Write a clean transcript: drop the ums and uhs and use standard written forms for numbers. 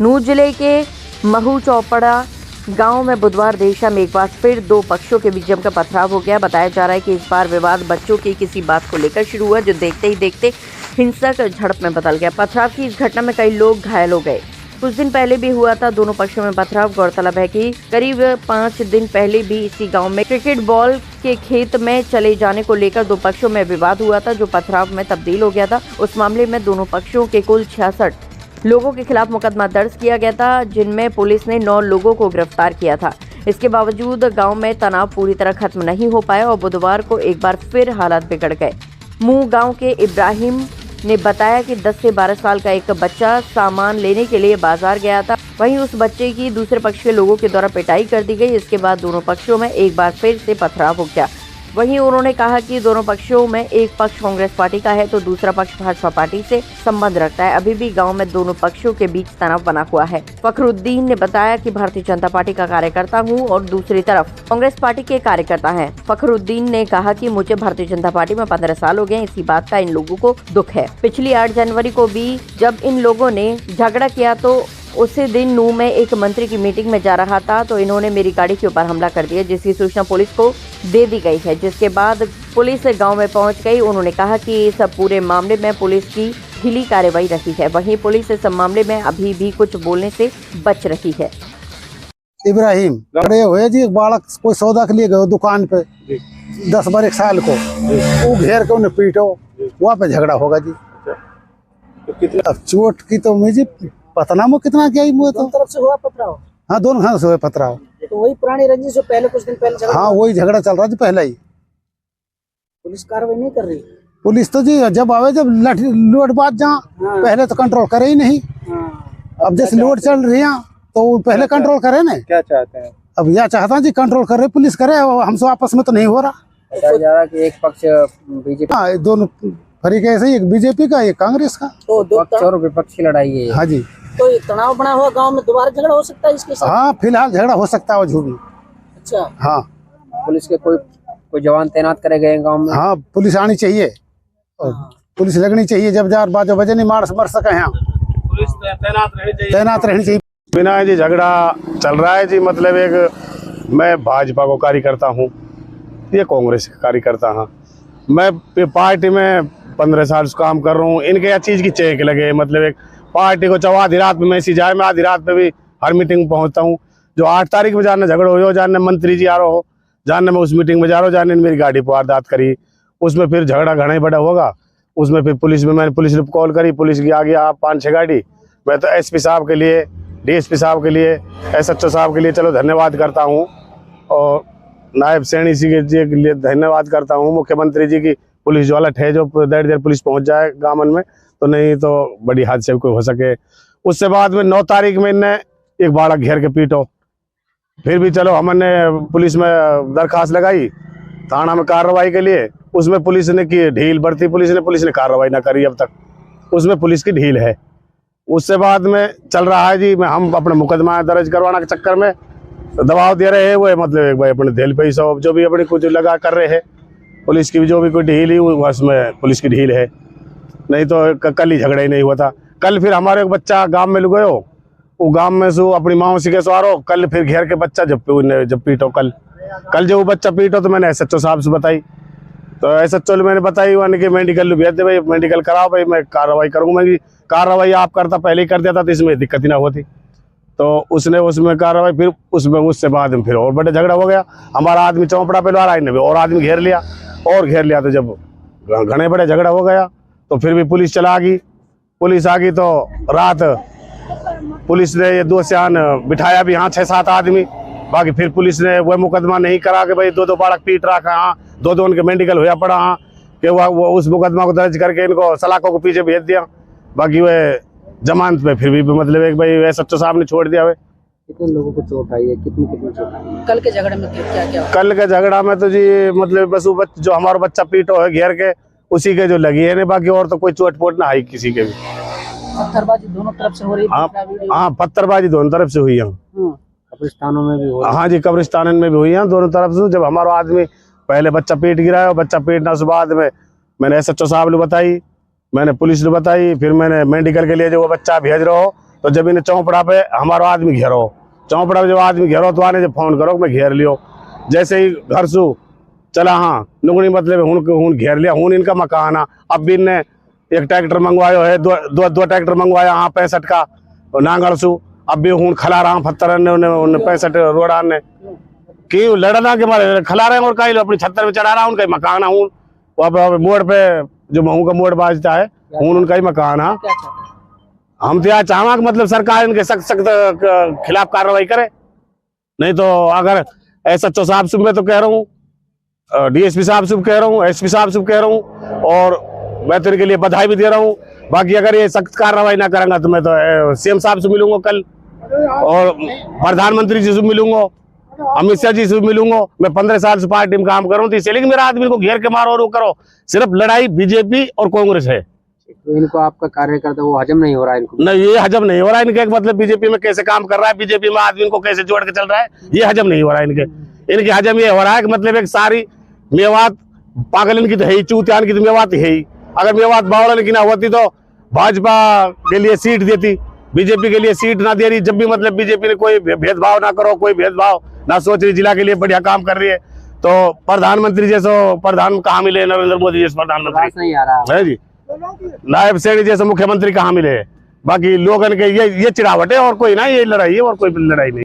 नूंह जिले के महू चौपड़ा गांव में बुधवार देर शाम एक बार फिर दो पक्षों के बीच जमकर पथराव हो गया। बताया जा रहा है कि इस बार विवाद बच्चों की किसी बात को लेकर शुरू हुआ, जो देखते ही देखते हिंसक झड़प में बदल गया। पथराव की इस घटना में कई लोग घायल हो गए। कुछ दिन पहले भी हुआ था दोनों पक्षों में पथराव। गौरतलब है कि करीब 5 दिन पहले भी इसी गांव में क्रिकेट बॉल के खेत में चले जाने को लेकर दो पक्षों में विवाद हुआ था, जो पथराव में तब्दील हो गया था। उस मामले में दोनों पक्षों के कुल 66 लोगों के खिलाफ मुकदमा दर्ज किया गया था, जिनमें पुलिस ने 9 लोगों को गिरफ्तार किया था। इसके बावजूद गांव में तनाव पूरी तरह खत्म नहीं हो पाया और बुधवार को एक बार फिर हालात बिगड़ गए। मुंह गांव के इब्राहिम ने बताया कि 10 से 12 साल का एक बच्चा सामान लेने के लिए बाजार गया था। वहीं उस बच्चे की दूसरे पक्ष के लोगों के द्वारा पिटाई कर दी गई। इसके बाद दोनों पक्षों में एक बार फिर से पथराव हो गया। वहीं उन्होंने कहा कि दोनों पक्षों में एक पक्ष कांग्रेस पार्टी का है तो दूसरा पक्ष भाजपा पार्टी से संबंध रखता है। अभी भी गांव में दोनों पक्षों के बीच तनाव बना हुआ है। फखरुद्दीन ने बताया कि भारतीय जनता पार्टी का कार्यकर्ता हूं और दूसरी तरफ कांग्रेस पार्टी के कार्यकर्ता हैं। फखरुद्दीन ने कहा कि मुझे भारतीय जनता पार्टी में 15 साल हो गए। इसी बात का इन लोगों को दुख है। पिछली 8 जनवरी को भी जब इन लोगों ने झगड़ा किया तो उसी दिन नूंह में एक मंत्री की मीटिंग में जा रहा था तो इन्होंने मेरी गाड़ी के ऊपर हमला कर दिया, जिसकी सूचना पुलिस को दे दी गई है, जिसके बाद पुलिस गांव में पहुंच गई। उन्होंने कहा कि इस पूरे मामले में पुलिस की ढीली कार्रवाई रही है। वहीं पुलिस इस मामले में अभी भी कुछ बोलने से बच रही है। इब्राहिम खड़े हुए जी, बालक कोई सौदा के लिए गए दुकान पे 10-12 साल को, वो घेर के उन्हें पीटो, वहाँ पे झगड़ा होगा जी। तो अब चोट की तो मुझे पता ना कितना क्या ही मुझे तो तरफ से हुआ पथराव। हाँ, दोनों खान से हुए पथराव। तो वही पुरानी रंजिश जो पहले कुछ दिन पहले झगड़ा। हाँ, वही झगड़ा चल रहा जी पहले ही। पुलिस कार्रवाई नहीं कर रही। पुलिस तो जी जब आवे जब लूट बात जहाँ पहले तो कंट्रोल करे ही नहीं। अब जैसे लूट चल रही है तो पहले कंट्रोल करे ना। क्या चाहते हैं? अब यह चाहता जी कंट्रोल करे, पुलिस करे, हमसे आपस में तो नहीं हो रहा। बताया जा रहा कि एक पक्ष बीजेपी, हाँ, दोनों फरीक ऐसे, एक बीजेपी का एक कांग्रेस का। तो दो पक्ष और विपक्ष की लड़ाई है। हाँ जी। तो ये तनाव बना हुआ गांव में दोबारा झगड़ा हो सकता है इसके साथ? हाँ, फिलहाल झगड़ा हो सकता है झूठी। अच्छा। हाँ, पुलिस के कोई जवान तैनात करे गए गांव में? हाँ, पुलिस आनी चाहिए और पुलिस लगनी चाहिए। जब जार बाजो बजे नहीं मर सके, यहाँ पुलिस तैनात रहनी चाहिए। बिना जी झगड़ा चल रहा है जी। मतलब एक मैं भाजपा को कार्यकर्ता हूँ, ये कांग्रेस का कार्यकर्ता हूँ। मैं पार्टी में 15 साल से काम कर रहा हूँ। इनके यह चीज़ की चेक लगे, मतलब एक पार्टी को चाहे आधी रात में मैसेज आए, मैं आधी रात में भी हर मीटिंग में पहुँचता हूँ। जो 8 तारीख में जानने झगड़ा हो, जानने मंत्री जी आ रहा हो, जानने मैं उस मीटिंग में जा रहा हूँ, जानने मेरी गाड़ी पर वारदात करी, उसमें फिर झगड़ा घना ही बड़ा होगा। उसमें फिर पुलिस में मैंने पुलिस ने कॉल करी, पुलिस की आ गया 5-6 गाड़ी। मैं तो एसपी साहब के लिए, डीएसपी साहब के लिए, एसएचओ साहब के लिए चलो धन्यवाद करता हूँ, और नायब सैनी जी के लिए धन्यवाद करता हूँ। मुख्यमंत्री जी की पुलिस जो अलर्ट है, जो देर पुलिस पहुँच जाए गाँव में, तो नहीं तो बड़ी हादसे कोई हो सके। उससे बाद में 9 तारीख में इनने एक बालक घेर के पीटो, फिर भी चलो हमने पुलिस में दरखास्त लगाई थाना में कार्रवाई के लिए। उसमें पुलिस ने की ढील बरती, पुलिस ने कार्रवाई ना करी अब तक, उसमें पुलिस की ढील है। उससे बाद में चल रहा है जी, हम अपने मुकदमा दर्ज करवाने के चक्कर में दबाव दे रहे हैं। वो मतलब एक भाई अपने दिल पे ही सब जो भी अपनी कुछ लगा कर रहे हैं, पुलिस की भी जो भी कोई ढील ही उसमें पुलिस की ढील है। नहीं तो कल ही झगड़ा ही नहीं हुआ था। कल फिर हमारे एक बच्चा गांव में लुक गयो, वो गांव में से अपनी माँ से के सवारो, कल फिर घेर के बच्चा जब पीटो, कल जो वो बच्चा पीटो तो मैंने एसएचओ साहब से बताई, तो एसएचओ मैंने बताई वाने कि मेडिकल भेज दे भाई, मेडिकल कराओ भाई, मैं कार्रवाई करूँगा। मैं कार्रवाई आप करता पहले ही कर देता तो इसमें दिक्कत ही ना होती। तो उसने उसमें कार्रवाई, फिर उससे बाद में फिर और बड़े झगड़ा हो गया। हमारा आदमी चौपड़ा पे लड़ा, इन्हें भी और आदमी घेर लिया, तो जब घने बड़े झगड़ा हो गया तो फिर भी पुलिस चला गई। पुलिस आ गई तो रात पुलिस ने ये 2 सियान बिठाया भी, हाँ 6-7 आदमी। बाकी फिर पुलिस ने वह मुकदमा नहीं करा कि भाई 2-2 बालक पीट रखा, हाँ 2-2 उनके मेडिकल होया पड़ा, हाँ कि वो उस मुकदमा को दर्ज करके इनको सलाखों को पीछे भेज दिया। बाकी वह जमानत पे फिर भी मतलब एक भाई एसएचओ साहब ने छोड़ दिया। कितने लोगों को चोट आई है, कितनी चोट आई है? कल के झगड़े में क्या? कल के झगड़ा में तो जी मतलब बस वो जो हमारा बच्चा पीटो है घेर के, उसी के जो लगी है ना, बाकी और तो कोई चोट पोट ना आई किसी के भी। पत्थरबाजी दोनों तरफ से हो रही है? हाँ, पत्थरबाजी दोनों तरफ से हुई है। कब्रिस्तानों में भी हुई? हाँ जी, कब्रिस्तान में भी हुई है दोनों तरफ से। जब हमारा आदमी पहले बच्चा पीट गिरा है, बच्चा पीटने से बाद में मैंने एसएचओ साहब ने बताई, मैंने पुलिस ने बताई, फिर मैंने मेडिकल के लिए जो वो बच्चा भेज रहा हो तो जब इन्हें चौपड़ा पे हमारा आदमी घेरो, चौपड़ा पे जब आदमी घेरो तो आने जब फोन करो मैं घेर लियो। जैसे ही घर सु चला हाँ नुगनी मतलब हूँ घेर लिया हूँ इनका मकान आ। अब भी इनने एक ट्रैक्टर मंगवायो है, दो ट्रैक्टर मंगवाया हाँ 65 का नांगड़ सु। अब भी हूँ खला रहा पत्थर 65 रोड़ा ने क्यों लड़ना के मारे खला रहे हैं और कहीं अपनी छत्तर में चढ़ा रहा हूँ उनका मकान हूँ। मोड़ पे जो महू का मोड़ बाजता है हूँ उनका ही मकान है। हम तो यहाँ चाहवा मतलब सरकार इनके सख्त सख्त खिलाफ कार्रवाई करे, नहीं तो अगर SHO साहब से मैं तो कह रहा हूँ, DSP साहब से कह रहा हूँ, SP साहब से कह रहा हूँ और मैं तो इनके लिए बधाई भी दे रहा हूँ। बाकी अगर ये सख्त कार्रवाई ना करेंगे तो मैं तो CM साहब से मिलूंगा कल और प्रधानमंत्री जी से मिलूंगा, अमित शाह जी से मिलूंगा। मैं 15 साल से पार्टी में काम कर रहा हूँ तो इसलिए कि मेरा आदमी को घेर के मारो और वो करो। सिर्फ लड़ाई BJP और कांग्रेस है। तो इनको आपका कार्यकर्ता वो हजम नहीं हो रहा है इनको? नहीं ये हजम नहीं हो रहा है इनके, मतलब BJP में कैसे काम कर रहा है, BJP में आदमी को कैसे जोड़ के चल रहा है, ये हजम नहीं हो रहा है इनके हजम ये हो रहा है कि मतलब एक सारी मेवात पागलन की तो है ही, चूतियान की तो मेवात है ही। अगर मेवात बावड़न की ना होती तो भाजपा के लिए सीट देती, BJP के लिए सीट ना दे रही। जब भी मतलब BJP ने कोई भेदभाव ना करो, कोई भेदभाव ना सोच रही, जिला के लिए बढ़िया काम कर रही है। तो प्रधानमंत्री जैसे प्रधान कहाँ मिले, नरेंद्र मोदी जैसे प्रधानमंत्री नहीं आ रहा है जी, नायब सेठी जैसे मुख्यमंत्री कहाँ मिले। बाकी लोगन के ये चिढ़ावट है और कोई ना, ये लड़ाई है और कोई लड़ाई नहीं।